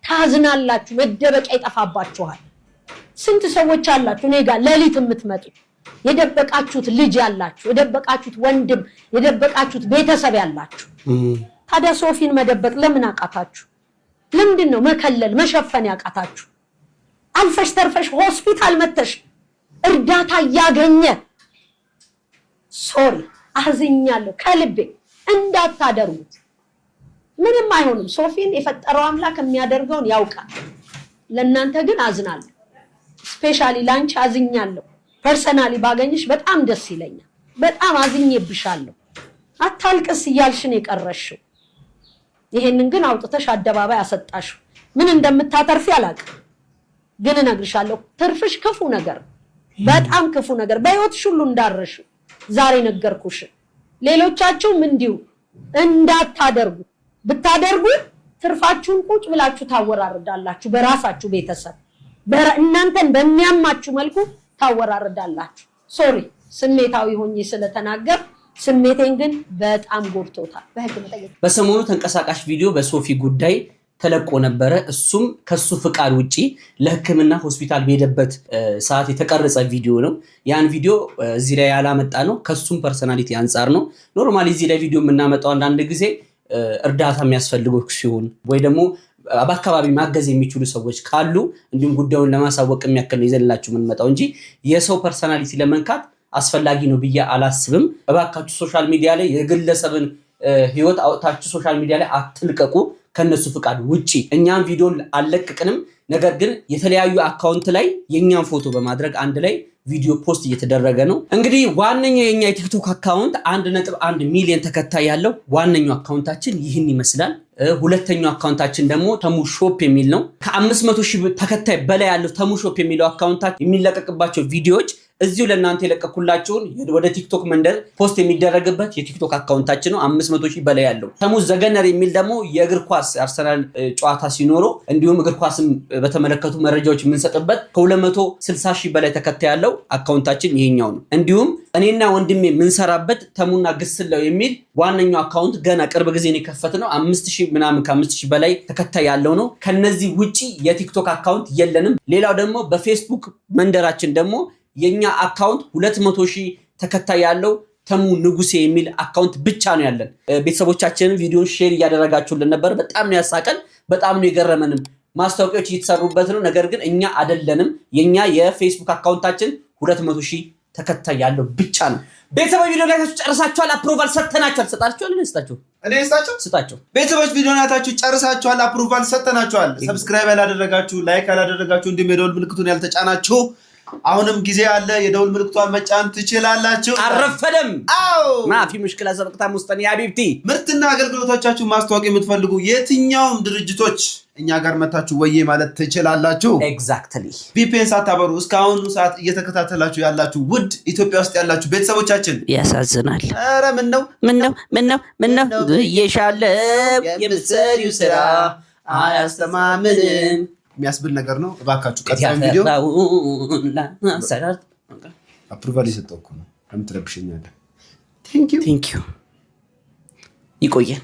ታዝናላችሁ መደበቂያ ይጠፋባችኋል ስንት ሰዎች አላችሁ እኔ ጋር ለሊት የምትመጡ የደበቃችሁት ልጅ ያላችሁ የደበቃችሁት ወንድም የደበቃችሁት ቤተሰብ ያላችሁ ታዲያ ሶፊን መደበቅ ለምን አቃታችሁ ለምንድነው መከለል መሸፈን ያቃታችሁ አልፈሽ ተርፈሽ ሆስፒታል መተሽ እርዳታ ያገኘ ሶሪ አዝኛለሁ ከልቤ እንዳታደርጉት ምንም አይሆንም ሶፊን የፈጠረው አምላክ የሚያደርገውን ያውቃል ለእናንተ ግን አዝናለሁ ስፔሻሊ ላንቺ አዝኛለሁ ፐርሰናሊ ባገኝሽ በጣም ደስ ይለኛል በጣም አዝኜብሻለሁ አታልቅስ እያልሽን የቀረሽው ይሄንን ግን አውጥተሽ አደባባይ አሰጣሽው ምን እንደምታተርፊ አላውቅም ግን እነግርሻለሁ ትርፍሽ ክፉ ነገር በጣም ክፉ ነገር በህይወትሽ ሁሉ እንዳረሽ ዛሬ ነገርኩሽ ሌሎቻችሁም እንዲሁ እንዳታደርጉ ብታደርጉ ትርፋችሁን ቁጭ ብላችሁ ታወራርዳላችሁ በራሳችሁ ቤተሰብ እናንተን በሚያማችሁ መልኩ ታወራርዳላችሁ ሶሪ ስሜታዊ ሆኜ ስለተናገር ስሜቴን ግን በጣም ጎድቶታል በህግ መጠየቅ በሰሞኑ ተንቀሳቃሽ ቪዲዮ በሶፊ ጉዳይ ተለቆ ነበረ እሱም ከሱ ፍቃድ ውጪ ለህክምና ሆስፒታል በሄደበት ሰዓት የተቀረጸ ቪዲዮ ነው ያን ቪዲዮ እዚህ ላይ ያላመጣ ነው ከሱም ፐርሰናሊቲ አንፃር ነው ኖርማሊ እዚህ ላይ ቪዲዮ የምናመጣው አንዳንድ ጊዜ እርዳታ የሚያስፈልገው ሲሆን ወይ ደግሞ በአካባቢ ማገዝ የሚችሉ ሰዎች ካሉ እንዲሁም ጉዳዩን ለማሳወቅ የሚያክል ነው ይዘላችሁ የምንመጣው እንጂ የሰው ፐርሰናሊቲ ለመንካት አስፈላጊ ነው ብዬ አላስብም እባካችሁ ሶሻል ሚዲያ ላይ የግለሰብን ህይወት አውጣችሁ ሶሻል ሚዲያ ላይ አትልቀቁ ከነሱ ፍቃድ ውጪ እኛም ቪዲዮን አለቅቅንም ነገር ግን የተለያዩ አካውንት ላይ የኛን ፎቶ በማድረግ አንድ ላይ ቪዲዮ ፖስት እየተደረገ ነው እንግዲህ ዋነኛው የኛ የቲክቶክ አካውንት 1.1 ሚሊዮን ተከታይ ያለው ዋነኛው አካውንታችን ይህን ይመስላል ሁለተኛው አካውንታችን ደግሞ ተሙ ሾፕ የሚል ነው ከ500,000 ተከታይ በላይ ያለው ተሙ ሾፕ የሚለው አካውንታችን የሚለቀቅባቸው ቪዲዮዎች እዚሁ ለእናንተ የለቀኩላችሁን ወደ ቲክቶክ መንደር ፖስት የሚደረግበት የቲክቶክ አካውንታችን ነው 500,000 በላይ ያለው። ተሙዝ ዘገነር የሚል ደግሞ የእግር ኳስ አርሰናል ጨዋታ ሲኖረው እንዲሁም እግር ኳስም በተመለከቱ መረጃዎች የምንሰጥበት ከ260,000 በላይ ተከታይ ያለው አካውንታችን ይሄኛው ነው። እንዲሁም እኔና ወንድሜ የምንሰራበት ተሙና ግስላው የሚል ዋነኛው አካውንት ገና ቅርብ ጊዜ ነው የከፈትነው 5,000 ምናምን ከ5,000 በላይ ተከታይ ያለው ነው። ከነዚህ ውጪ የቲክቶክ አካውንት የለንም። ሌላው ደግሞ በፌስቡክ መንደራችን ደግሞ የኛ አካውንት 200,000 ተከታይ ያለው ተሙ ንጉሴ የሚል አካውንት ብቻ ነው ያለን። ቤተሰቦቻችንን ቪዲዮን ሼር እያደረጋችሁልን ነበር። በጣም ነው ያሳቀን፣ በጣም ነው የገረመንም። ማስታወቂያዎች እየተሰሩበት ነው። ነገር ግን እኛ አይደለንም። የኛ የፌስቡክ አካውንታችን 200,000 ተከታይ ያለው ብቻ ነው። ቤተሰቦች ቪዲዮ ላይ ጨርሳችኋል? አፕሩቫል ሰጥተናችኋል? ሰጣችኋል? ስጣቸው። ቤተሰቦች ቪዲዮ ናታችሁ ጨርሳችኋል? አፕሩቫል ሰጥተናችኋል? ሰብስክራይብ ያላደረጋችሁ፣ ላይክ ያላደረጋችሁ እንዲሁም የደውል ምልክቱን ያልተጫናችሁ አሁንም ጊዜ አለ። የደውል ምልክቷን መጫን ትችላላችሁ። አረፈደም። አዎ ማፊ ሙሽኪላ ሰብቅታ ሙስተን ያ ቢብቲ ምርትና አገልግሎቶቻችሁ ማስተዋወቅ የምትፈልጉ የትኛውም ድርጅቶች እኛ ጋር መታችሁ ወዬ ማለት ትችላላችሁ። ኤግዛክትሊ ቪፒኤን ሳታበሩ እስካሁን ሰዓት እየተከታተላችሁ ያላችሁ ውድ ኢትዮጵያ ውስጥ ያላችሁ ቤተሰቦቻችን ያሳዝናል። ኧረ ምን ነው የሻለው የምትሰሪው ስራ አያስተማምንም የሚያስብል ነገር ነው። እባካችሁ ቀጣዩን ቪዲዮ አፕሩቫል የሰጠው እኮ ነው። ለምን ትረብሽኛለህ? ቴንክ ዩ ይቆየን።